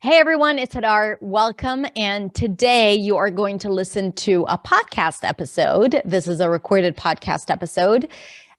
Hey everyone, it's Hadar. Welcome. And today you are going to listen to a podcast episode. This is a recorded podcast episode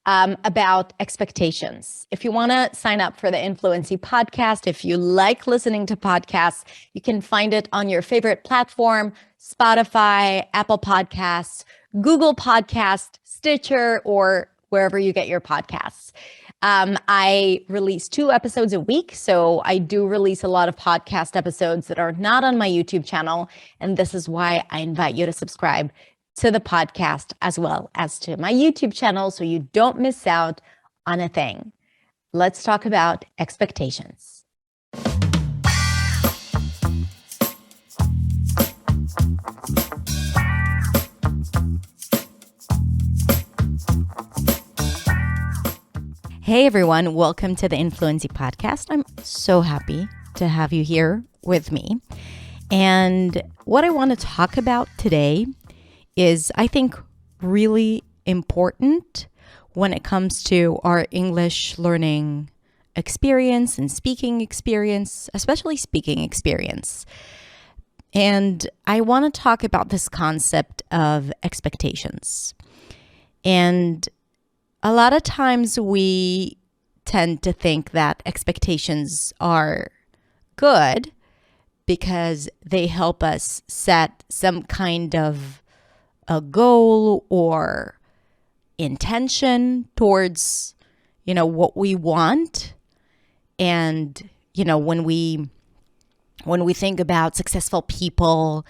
about expectations. If you want to sign up for the Influency podcast, if you like listening to podcasts, you can find it on your favorite platform: Spotify, Apple Podcasts, Google Podcast, Stitcher, or wherever you get your podcasts. I release 2 episodes a week. So I do release a lot of podcast episodes that are not on my YouTube channel. And this is why I invite you to subscribe to the podcast as well as to my YouTube channel so you don't miss out on a thing. Let's talk about expectations. Hey everyone, welcome to the Influency podcast. I'm so happy to have you here with me. And what I want to talk about today is, I think, really important when it comes to our English learning experience and speaking experience, especially speaking experience. And I want to talk about this concept of expectations. And a lot of times we tend to think that expectations are good because they help us set some kind of a goal or intention towards, what we want. And, when we think about successful people,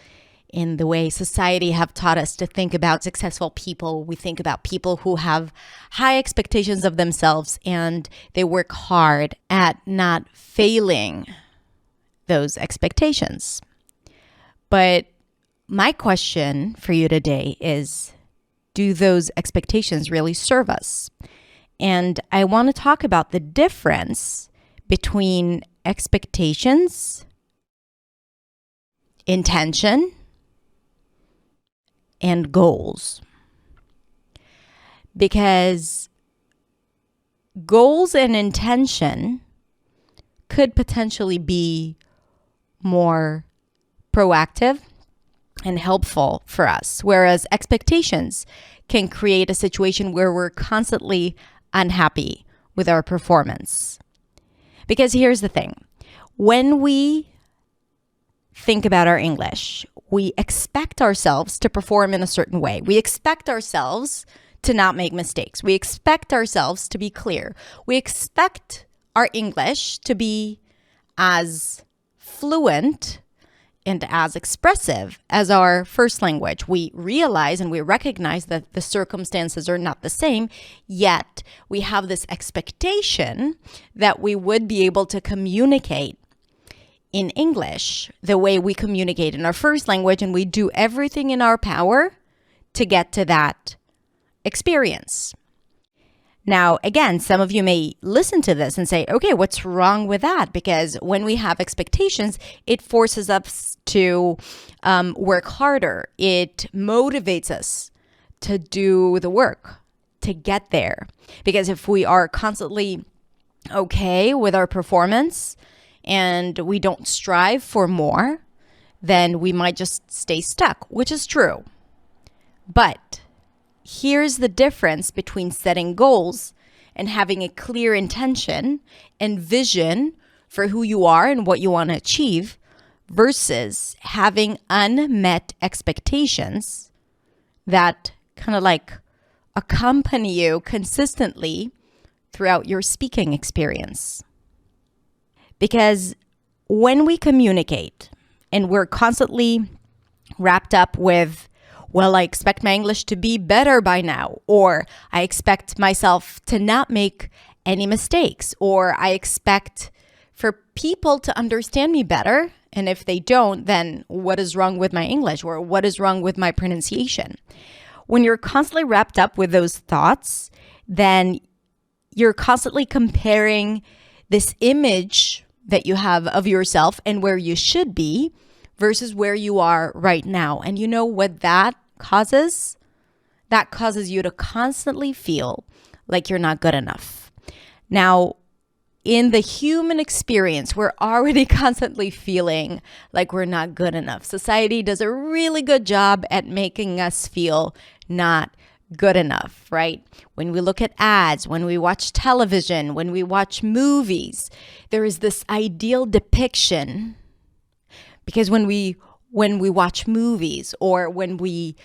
in the way society have taught us to think about successful people, we think about people who have high expectations of themselves and they work hard at not failing those expectations. But my question for you today is, do those expectations really serve us? And I want to talk about the difference between expectations, intention, and goals. Because goals and intention could potentially be more proactive and helpful for us, whereas expectations can create a situation where we're constantly unhappy with our performance. Because here's the thing, when we think about our English, we expect ourselves to perform in a certain way. We expect ourselves to not make mistakes. We expect ourselves to be clear. We expect our English to be as fluent and as expressive as our first language. We realize and we recognize that the circumstances are not the same, yet we have this expectation that we would be able to communicate in English the way we communicate in our first language, and we do everything in our power to get to that experience. Now, again, some of you may listen to this and say, okay, what's wrong with that? Because when we have expectations, it forces us to work harder. It motivates us to do the work, to get there. Because if we are constantly okay with our performance, and we don't strive for more, then we might just stay stuck, which is true. But here's the difference between setting goals and having a clear intention and vision for who you are and what you want to achieve versus having unmet expectations that kind of like accompany you consistently throughout your speaking experience. Because when we communicate and we're constantly wrapped up with, well, I expect my English to be better by now, or I expect myself to not make any mistakes, or I expect for people to understand me better, and if they don't, then what is wrong with my English, or what is wrong with my pronunciation? When you're constantly wrapped up with those thoughts, then you're constantly comparing this image that you have of yourself and where you should be versus where you are right now. And you know what that causes? That causes you to constantly feel like you're not good enough. Now, in the human experience, we're already constantly feeling like we're not good enough. Society does a really good job at making us feel not good enough, right? When we look at ads, when we watch television, when we watch movies, there is this ideal depiction. Because when we watch movies, or when we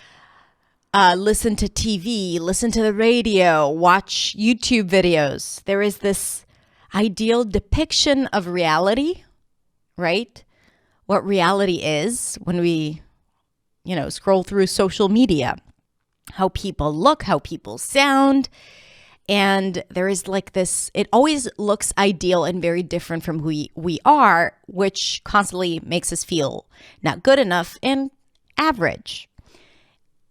listen to TV, listen to the radio, watch YouTube videos, there is this ideal depiction of reality, right? What reality is when we, scroll through social media, how people look, how people sound. And there is like this, it always looks ideal and very different from who we are, which constantly makes us feel not good enough and average.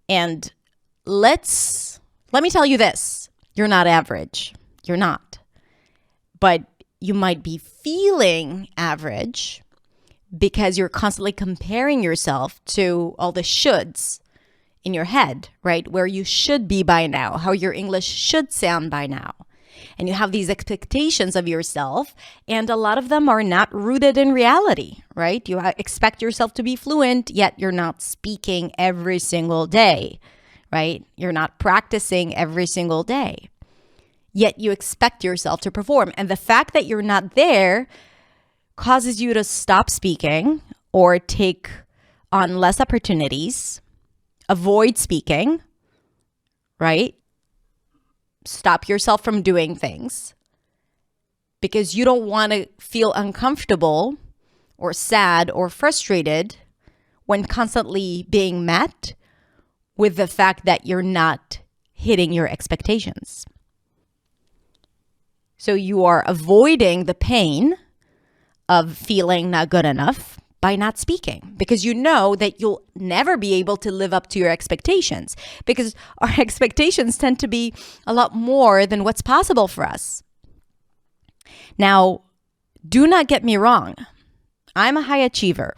And let me tell you this, you're not average. You're not. But you might be feeling average because you're constantly comparing yourself to all the shoulds in your head, right? Where you should be by now, how your English should sound by now. And you have these expectations of yourself, and a lot of them are not rooted in reality, right? You expect yourself to be fluent, yet you're not speaking every single day, right? You're not practicing every single day, yet you expect yourself to perform. And the fact that you're not there causes you to stop speaking or take on less opportunities, avoid speaking, right? Stop yourself from doing things because you don't want to feel uncomfortable or sad or frustrated when constantly being met with the fact that you're not hitting your expectations. So you are avoiding the pain of feeling not good enough by not speaking, because you know that you'll never be able to live up to your expectations, because our expectations tend to be a lot more than what's possible for us. Now, do not get me wrong. I'm a high achiever.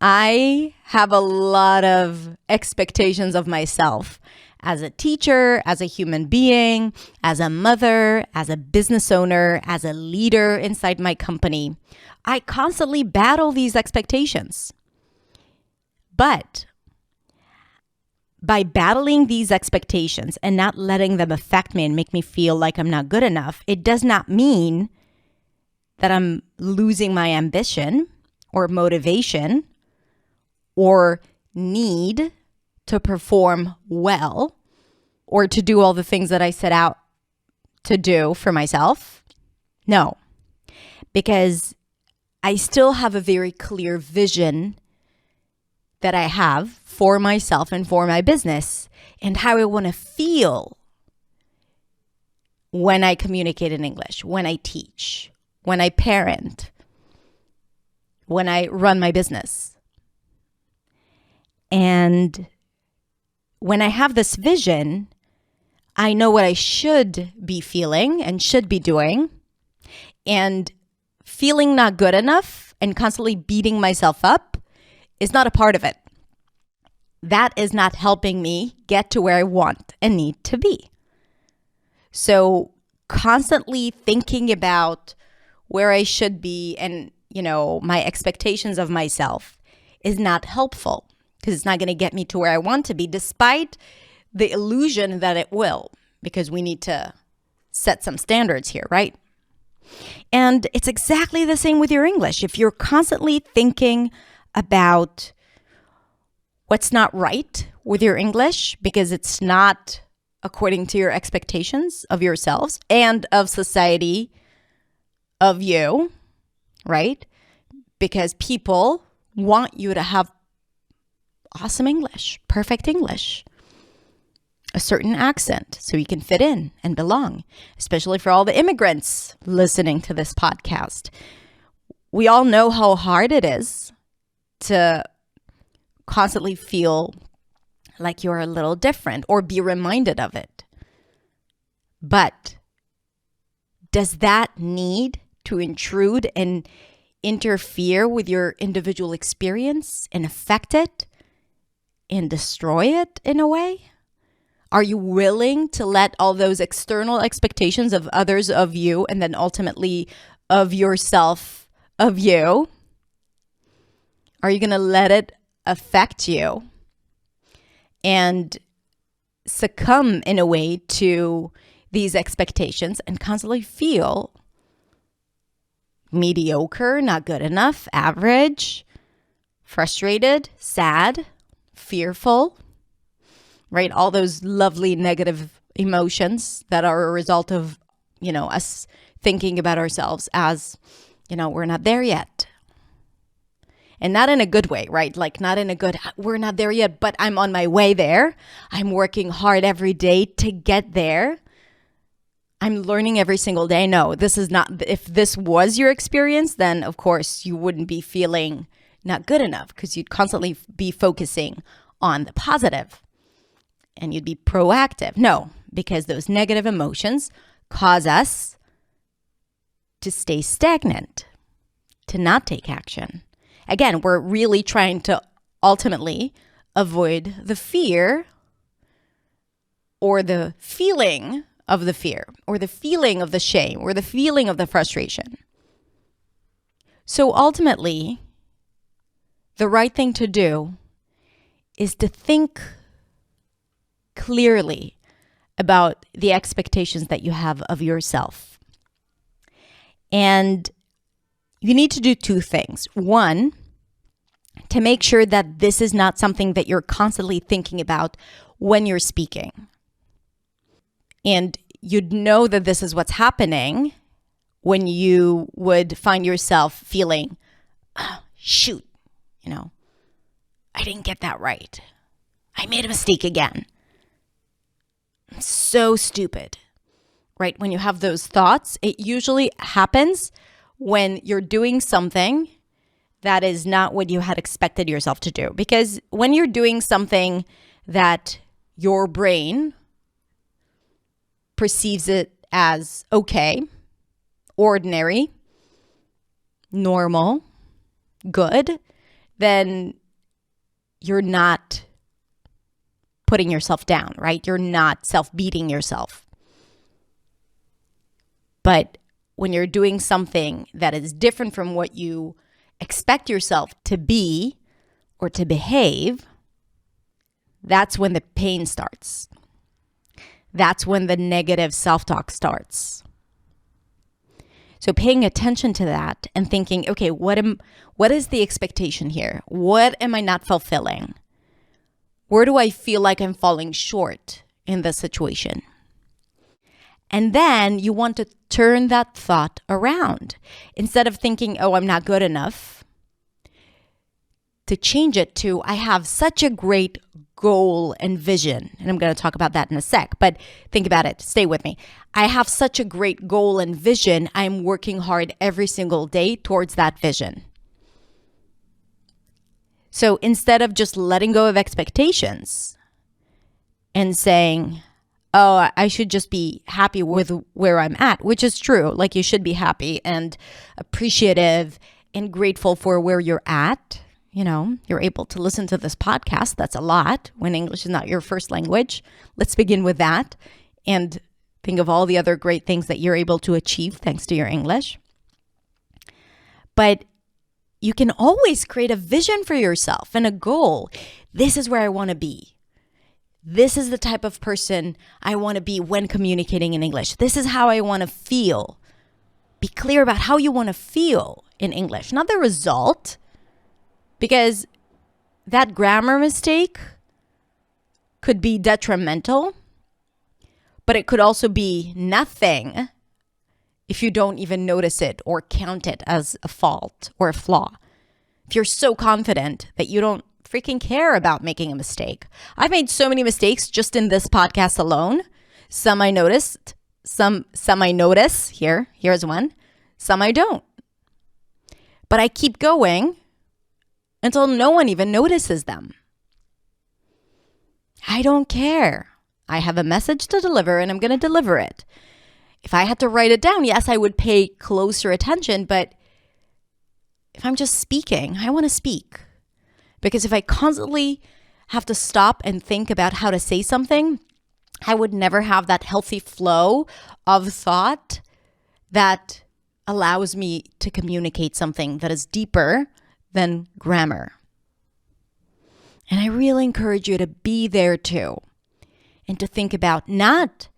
I have a lot of expectations of myself as a teacher, as a human being, as a mother, as a business owner, as a leader inside my company. I constantly battle these expectations. But by battling these expectations and not letting them affect me and make me feel like I'm not good enough, it does not mean that I'm losing my ambition or motivation or need to perform well or to do all the things that I set out to do for myself. No, because I still have a very clear vision that I have for myself and for my business and how I want to feel when I communicate in English, when I teach, when I parent, when I run my business. And when I have this vision, I know what I should be feeling and should be doing. And feeling not good enough and constantly beating myself up is not a part of it. That is not helping me get to where I want and need to be. So constantly thinking about where I should be and, my expectations of myself is not helpful because it's not going to get me to where I want to be, despite the illusion that it will, because we need to set some standards here, right? And it's exactly the same with your English. If you're constantly thinking about what's not right with your English because it's not according to your expectations of yourselves and of society, of you, right? Because people want you to have awesome English, perfect English, a certain accent so you can fit in and belong, especially for all the immigrants listening to this podcast. We all know how hard it is to constantly feel like you're a little different or be reminded of it. But does that need to intrude and interfere with your individual experience and affect it and destroy it in a way? Are you willing to let all those external expectations of others of you, and then ultimately of yourself of you, are you going to let it affect you and succumb in a way to these expectations and constantly feel mediocre, not good enough, average, frustrated, sad, fearful, right? All those lovely negative emotions that are a result of, us thinking about ourselves as, we're not there yet. And not in a good way, right? Like not in a good, we're not there yet, but I'm on my way there. I'm working hard every day to get there. I'm learning every single day. No, this is not, if this was your experience, then of course you wouldn't be feeling not good enough because you'd constantly be focusing on the positive and you'd be proactive. No, because those negative emotions cause us to stay stagnant, to not take action. Again, we're really trying to ultimately avoid the fear or the feeling of the fear or the feeling of the shame or the feeling of the frustration. So ultimately, the right thing to do is to think clearly about the expectations that you have of yourself. And you need to do two things. One, to make sure that this is not something that you're constantly thinking about when you're speaking. And you'd know that this is what's happening when you would find yourself feeling, oh, shoot, I didn't get that right. I made a mistake again. I'm so stupid, right? When you have those thoughts, it usually happens when you're doing something that is not what you had expected yourself to do. Because when you're doing something that your brain perceives it as okay, ordinary, normal, good, then you're not putting yourself down, right? You're not self-beating yourself. But when you're doing something that is different from what you expect yourself to be or to behave, that's when the pain starts. That's when the negative self-talk starts. So paying attention to that and thinking, okay, what is the expectation here? What am I not fulfilling? Where do I feel like I'm falling short in this situation? And then you want to turn that thought around. Instead of thinking, oh, I'm not good enough, to change it to, I have such a great goal and vision. And I'm going to talk about that in a sec, but think about it. Stay with me. I have such a great goal and vision. I'm working hard every single day towards that vision. So instead of just letting go of expectations and saying, oh, I should just be happy with where I'm at, which is true. Like you should be happy and appreciative and grateful for where you're at. You're able to listen to this podcast. That's a lot when English is not your first language. Let's begin with that and think of all the other great things that you're able to achieve thanks to your English. But you can always create a vision for yourself and a goal. This is where I want to be. This is the type of person I want to be when communicating in English. This is how I want to feel. Be clear about how you want to feel in English, not the result. Because that grammar mistake could be detrimental, but it could also be nothing if you don't even notice it or count it as a fault or a flaw. If you're so confident that you don't freaking care about making a mistake. I've made so many mistakes just in this podcast alone. Some I noticed, some I notice. Here's one. Some I don't. But I keep going until no one even notices them. I don't care. I have a message to deliver and I'm going to deliver it. If I had to write it down, yes, I would pay closer attention. But if I'm just speaking, I want to speak. Because if I constantly have to stop and think about how to say something, I would never have that healthy flow of thought that allows me to communicate something that is deeper than grammar. And I really encourage you to be there too, and to think about not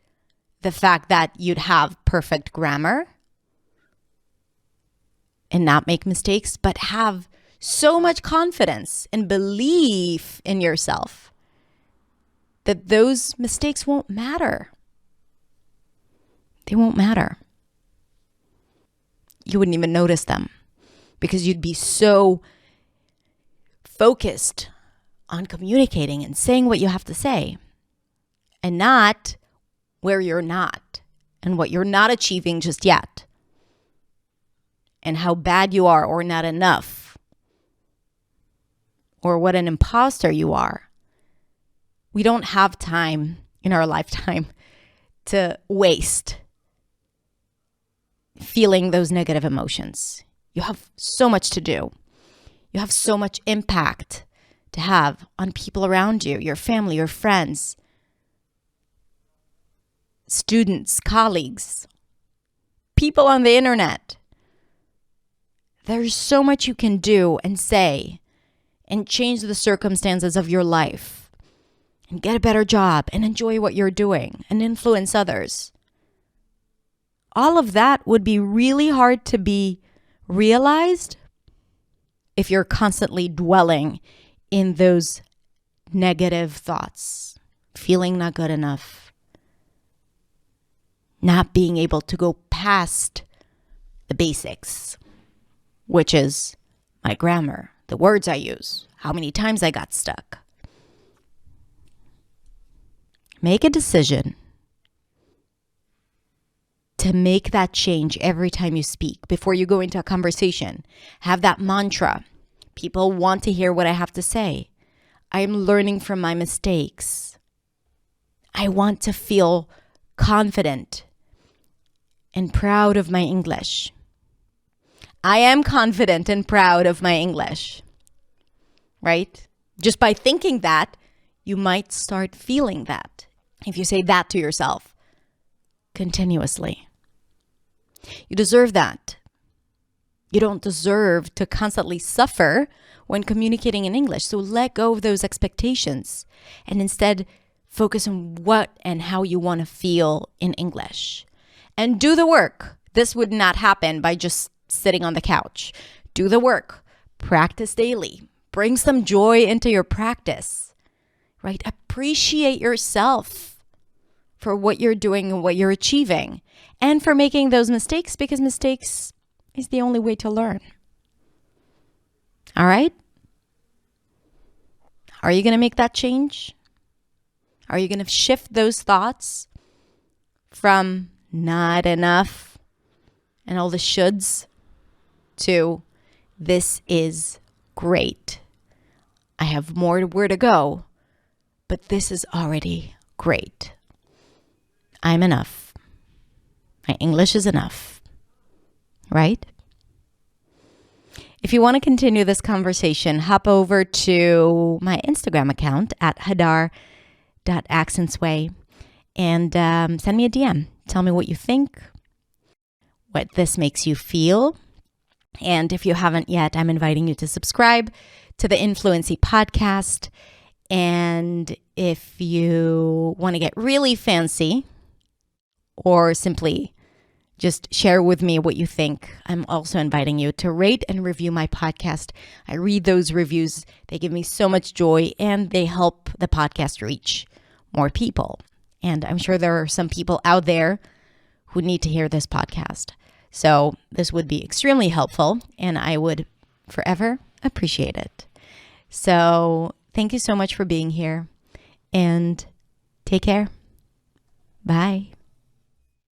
the fact that you'd have perfect grammar and not make mistakes, but have so much confidence and belief in yourself that those mistakes won't matter. They won't matter. You wouldn't even notice them because you'd be so focused on communicating and saying what you have to say, and not where you're not and what you're not achieving just yet, and how bad you are or not enough, or what an imposter you are. We don't have time in our lifetime to waste feeling those negative emotions. You have so much to do. You have so much impact to have on people around you, your family, your friends, students, colleagues, people on the internet. There's so much you can do and say and change the circumstances of your life and get a better job and enjoy what you're doing and influence others. All of that would be really hard to be realized if you're constantly dwelling in those negative thoughts, feeling not good enough, not being able to go past the basics, which is my grammar, the words I use, how many times I got stuck. Make a decision to make that change every time you speak. Before you go into a conversation, have that mantra. People want to hear what I have to say. I am learning from my mistakes. I want to feel confident and proud of my English. I am confident and proud of my English, right? Just by thinking that, you might start feeling that. If you say that to yourself continuously, you deserve that. You don't deserve to constantly suffer when communicating in English. So let go of those expectations and instead focus on what and how you want to feel in English. And do the work. This would not happen by just sitting on the couch. Do the work. Practice daily. Bring some joy into your practice, right? Appreciate yourself for what you're doing and what you're achieving, and for making those mistakes, because mistakes is the only way to learn. All right? Are you going to make that change? Are you going to shift those thoughts from not enough and all the shoulds to this is great? I have more where to go, but this is already great. I'm enough. My English is enough, right? If you want to continue this conversation, hop over to my Instagram account at hadar.accentsway and send me a DM. Tell me what you think, what this makes you feel. And if you haven't yet, I'm inviting you to subscribe to the Influency podcast. And if you want to get really fancy or simply just share with me what you think, I'm also inviting you to rate and review my podcast. I read those reviews. They give me so much joy and they help the podcast reach more people. And I'm sure there are some people out there who need to hear this podcast. So this would be extremely helpful and I would forever appreciate it. So thank you so much for being here and take care. Bye.